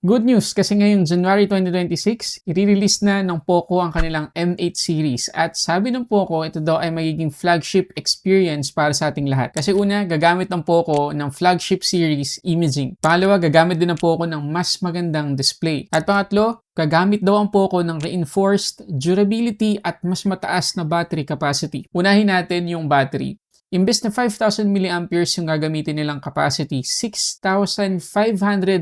Good news kasi ngayong January 2026, i-release na ng Poco ang kanilang M8 series at sabi ng Poco ito daw ay magiging flagship experience para sa ating lahat. Kasi una, gagamit ng Poco ng flagship series imaging. Pangalawa, gagamit din ng Poco ng mas magandang display. At pangatlo, gagamit daw ang Poco ng reinforced durability at mas mataas na battery capacity. Unahin natin yung battery. Imbes na 5,000 mAh yung gagamitin nilang capacity, 6,500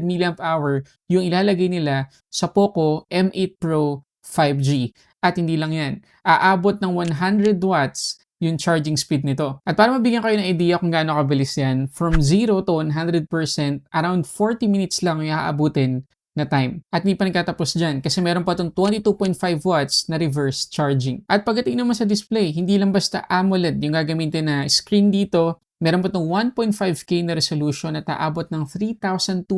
mAh yung ilalagay nila sa Poco M8 Pro 5G. At hindi lang yan, aabot ng 100 watts yung charging speed nito. At para mabigyan kayo ng idea kung gaano kabilis yan, from 0 to 100%, around 40 minutes lang yung aabutin na time. At hindi pa nagtatapos dyan kasi meron pa itong 22.5 watts na reverse charging. At pagdating naman sa display, hindi lang basta AMOLED yung gagamitin na screen dito. Meron pa itong 1.5K na resolution at aabot ng 3,200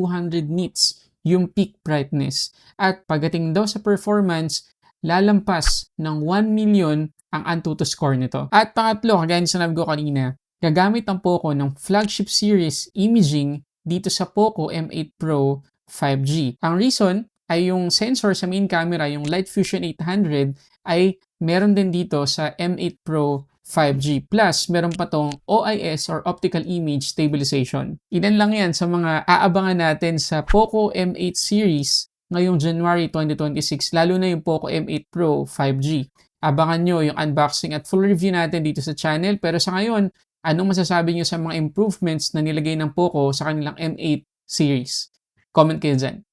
nits yung peak brightness. At pagdating daw sa performance, lalampas ng 1 million ang Antutu score nito. At pangatlo, kagaya sa sinabi ko kanina, gagamit ang Poco ng flagship series imaging dito sa Poco M8 Pro 5G. Ang reason ay yung sensor sa main camera, yung Light Fusion 800, ay meron din dito sa M8 Pro 5G. Plus, meron pa tong OIS or Optical Image Stabilization. Ilan lang yan sa mga aabangan natin sa Poco M8 series ngayong January 2026, lalo na yung Poco M8 Pro 5G. Abangan nyo yung unboxing at full review natin dito sa channel. Pero sa ngayon, anong masasabi nyo sa mga improvements na nilagay ng Poco sa kanilang M8 series? Comment kayo dyan.